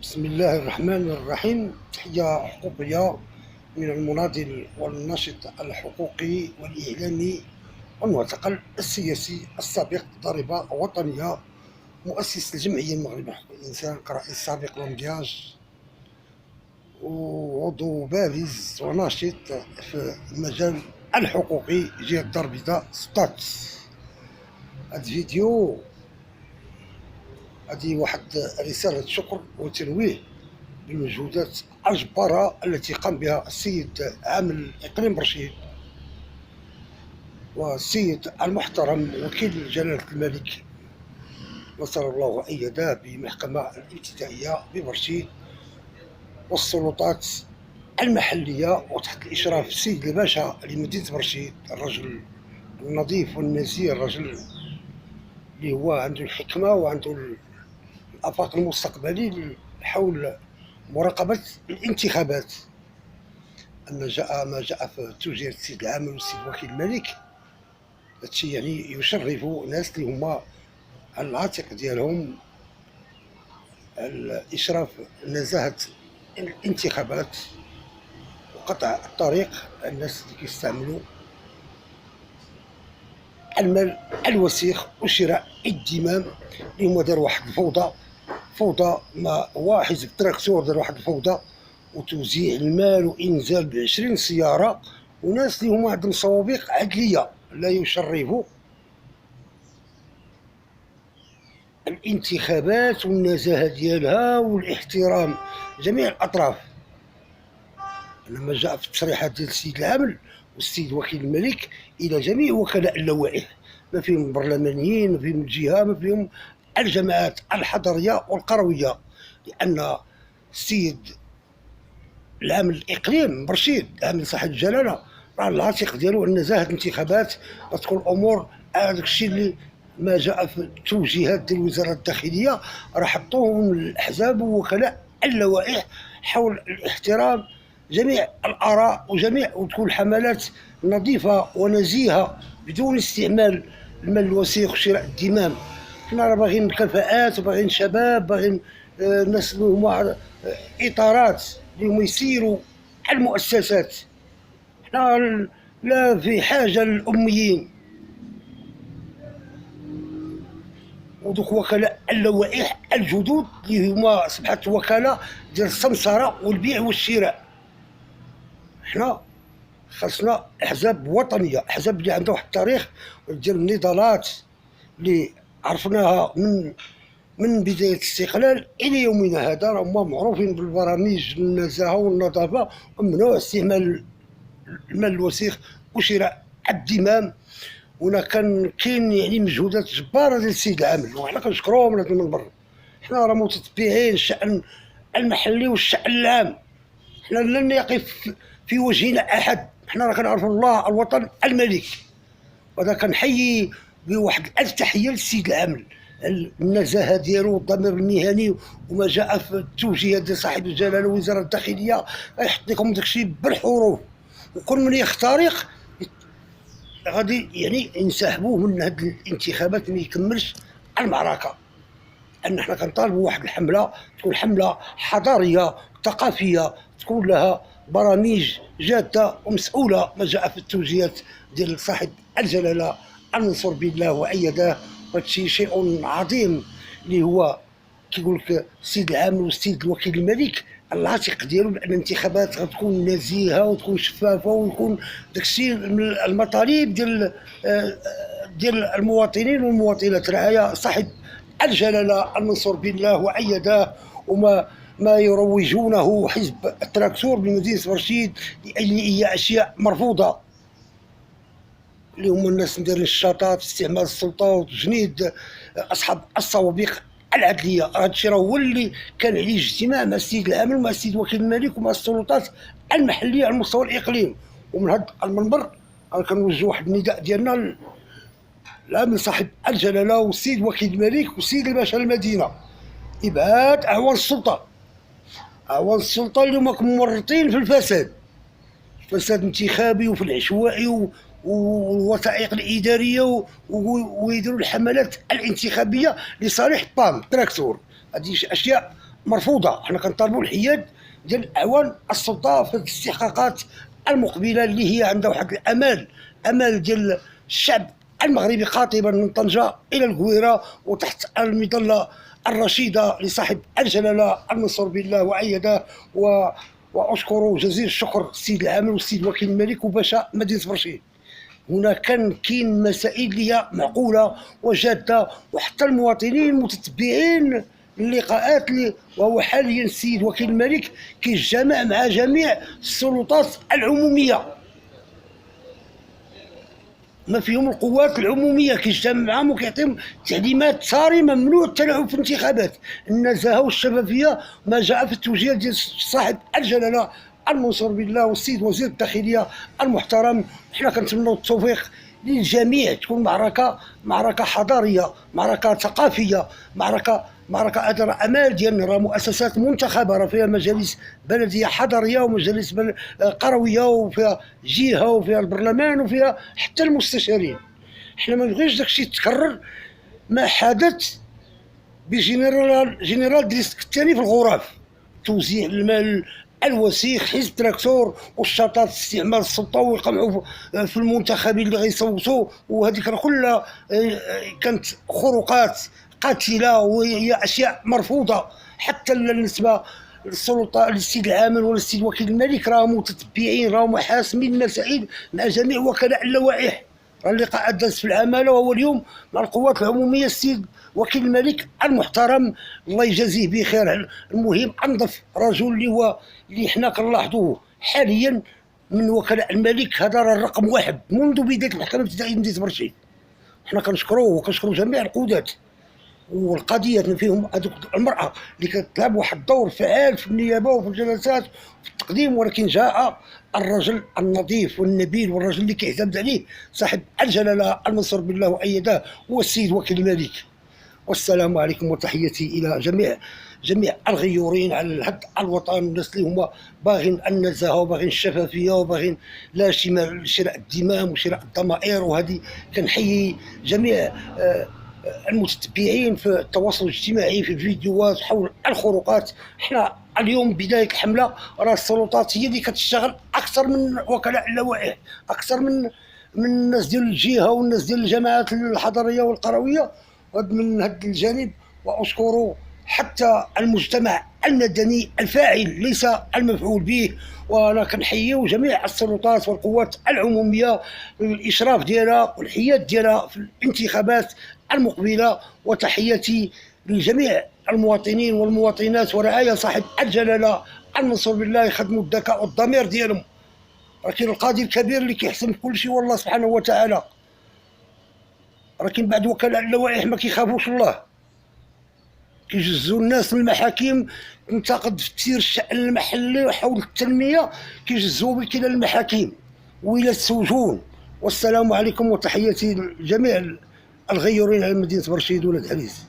بسم الله الرحمن الرحيم. تحية حقوقية من المناضل والناشط الحقوقي والإعلامي والمعتقل السياسي السابق، ضريبة وطنية، مؤسس الجمعية المغربية لحقوق الإنسان، كرئيس سابق لونجياج، وعضو بارز وناشط في المجال الحقوقي جهة الدار البيضاء ستاتس. هذا الفيديو هذه واحد رسالة شكر وتنويه بالمجهودات الجبارة التي قام بها السيد عامل إقليم برشيد والسيد المحترم وكيل جلالة الملك نصر الله وأيده بمحكمة الابتدائية ببرشيد والسلطات المحلية وتحت الإشراف السيد الباشا لمدينة برشيد، الرجل النظيف والنزيه، الرجل اللي هو عنده الحكمة وعنده الآفاق المستقبلي حول مراقبة الانتخابات. أما ما جاء في توجيه السيد العامل والسيد وكيل الملك، هادشي يعني يشرف ناس اللي هما على العاتق ديالهم الإشراف نزاهة الانتخابات وقطع الطريق الناس اللي كيستعملوا المال الوسيخ وشراء الدمام، اللي هما داروا واحد الفوضى ما هو حزب التراكتور دار واحد الفوضى وتوزيع المال وإنزال ب20 سيارة، وناس اللي هما عندهم صوابيق عدلية لا يشرفوا الانتخابات والنزاهة ديالها والاحترام جميع الأطراف. لما جاء في التصريحات ديال السيد العامل والسيد وكيل الملك إلى جميع وكلاء اللوائح، ما فيهم البرلمانيين، ما فيهم الجهة، ما فيهم الجماعات الحضرية والقروية، لأن السيد العامل الإقليم برشيد عامل صاحب الجلالة راه العاتق ديالو أن نزاهة الانتخابات غتكون الأمور. هذاك الشيء اللي ما جاء في التوجيهات ديال وزارة الداخلية راه حطوه من الأحزاب ووكلاء اللوائح حول الاحترام جميع الآراء وتكون الحملات نظيفة ونزيهة بدون استعمال المال الوسيخ وشراء الدمام. حنا راه باغيين كفاءات وباغيين شباب، باغيين ناس اللي هما إطارات اللي هما يسيروا على المؤسسات. حنا لا في حاجة للأميين، ودوك وكلاء اللوائح الجدد اللي هما أصبحت وكالة ديال السمسرة والبيع والشراء. حنا خاصنا أحزاب وطنية، أحزاب اللي عندها واحد التاريخ ديال النضالات اللي عرفناها من بداية الاستقلال إلى يومنا هذا، هما معروفين بالبرامج النزاهة والنظافة وممنوع استعمال المال الوسيخ وشراء الدمام. ونا كاين يعني مجهودات جبارة ديال السيد العامل وحنا كنشكروهم من هذا المنبر. حنا راه متتبعين الشأن المحلي والشأن العام، حنا لن يقف في وجهنا أحد، حنا راه كنعرفوا الله الوطن الملك. وهذا كنحيي بواحد ألف تحية للسيد العامل، النزاهة ديالو والضمير المهني وما جاء في التوجيهات ديال صاحب الجلالة ووزارة الداخلية غيحط لكم داكشي بالحروف، وكل من يخترق غادي يعني ينسحبوه من هاد الانتخابات ما يكملش المعركة. أن حنا كنطالبوا واحد الحملة تكون حملة حضارية ثقافية، تكون لها برامج جادة ومسؤولة ما جاء في التوجيهات ديال صاحب الجلالة المنصور بالله وأيده. وهادشي شيء عظيم اللي هو كيقول لك السيد العامل والسيد الوكيل الملك العاتق ديالو بان الانتخابات غتكون نزيهه وتكون شفافه ويكون داكشي من المطالب ديال المواطنين والمواطنات. رعاية صاحب الجلاله المنصور بالله وايده وما يروجونه حزب التراكتور بمدينه برشيد اللي هي اشياء مرفوضه، اللي هما الناس مديرين الشطات في استعمال السلطه وتجنيد اصحاب الصوابيق العدليه. هذا الشيء راه هو اللي كان عليه اجتماع مع السيد العامل ومع السيد وكيل الملك ومع السلطات المحليه على مستوى الاقليم. ومن هذا المنبر انا كنوجه واحد النداء ديالنا للعامل صاحب الجلاله والسيد وكيل الملك والسيد الباشا المدينه، ابعاد اعوان السلطه اللي هما مورطين في الفساد الانتخابي وفي العشوائي والوثائق الاداريه ويديروا الحملات الانتخابيه لصالح بام تراكتور. هذه اشياء مرفوضه. حنا كنطالبوا الحياد ديال الاعوان السلطه في الاستحقاقات المقبله اللي هي عندها واحد امال ديال الشعب المغربي قاطبا من طنجه الى القويره وتحت المظله الرشيده لصاحب الجلاله المنصور بالله وايده. واشكر جزيل الشكر السيد العامل والسيد وكيل الملك وباشا مدينه برشيد. هنا كاين مسائل اللي هي معقوله وجاده، وحتى المواطنين المتتبعين اللقاءات وهو حاليا السيد وكيل الملك كيجتمع مع جميع السلطات العموميه ما فيهم القوات العموميه، كيجتمع معهم وكيعطيهم تعليمات صارمه ممنوع التلاعب في الانتخابات، النزاهه والشفافيه ما جاء في التوجيه ديال صاحب الجلاله المنصور بالله والسيد وزير الداخليه المحترم. حنا كنتمنوا التوفيق للجميع، تكون معركه حضاريه، معركه ثقافيه، معركه ادرى امال ديالنا. راه مؤسسات منتخبه، راه فيها مجالس بلديه حضريه ومجالس قرويه وفيها جهه وفيها البرلمان وفيها حتى المستشارين. حنا ما نبغيش داكشي يتكرر ما حدث جنرال دريسك الثاني في الغرف، توزيع المال الوسيخ، حزب تراكتور والشطات، استعمال السلطه ويقمعوا في المنتخبين اللي غيصوتوا، وهذيك كلها كانت خروقات قاتله وهي اشياء مرفوضه. حتى بالنسبه للسلطه للسيد العامل ولا السيد وكيل الملك راهم متتبعين، راهم حاسمين المسائل مع جميع وكلاء اللوائح. اللقاء داز في العماله وهو اليوم مع القوات العموميه السيد وكيل الملك المحترم الله يجازيه بخير. المهم انظف رجل اللي حنا كنلاحظوه حاليا من وكلاء الملك، هذا راه الرقم واحد منذ بدايه المحكمه الابتدائيه مدينه برشيد. حنا كنشكروه وكنشكروا جميع القضاة، والقضيه فيهم هذوك المراه اللي كتلعب واحد الدور فعال في النيابه وفي الجلسات في التقديم، ولكن جاء الرجل النظيف والنبيل والرجل اللي كيعتمد عليه صاحب الجلاله المنصور بالله وايده هو السيد وكيل الملك. والسلام عليكم وتحياتي الى جميع الغيورين على هذا الوطن، الناس اللي هما باغين النزاهه وباغين الشفافيه وباغين لا شراء الدماء وشراء الضمائر. وهذه كنحيي جميع المتتبعين في التواصل الاجتماعي في الفيديوهات حول الخروقات. احنا اليوم بدايه الحمله، راه السلطات هي اللي كتشتغل اكثر من وكلاء اللوائح، اكثر من الناس ديال الجهه والناس ديال الجماعات الحضريه والقرويه من هذا الجانب. واشكر حتى المجتمع المدني الفاعل ليس المفعول به، وانا كنحييو جميع السلطات والقوات العموميه الاشراف ديالها والحياد ديالها في الانتخابات المقبله. وتحياتي لجميع المواطنين والمواطنات ورعايا صاحب الجلاله المنصور بالله يخدموا الذكاء والضمير ديالهم. راه كاين القاضي الكبير اللي كيحسم كل شيء والله سبحانه وتعالى، لكن بعد وكلاء اللوائح ما كيخافوش الله، كيجزوا الناس من المحاكم تنتقد في تسيير الشأن المحلي وحول التنميه، كيجزوا بك الى المحاكم والى السجون. والسلام عليكم وتحياتي لجميع الغيورين على مدينه برشيد ولاد عريس.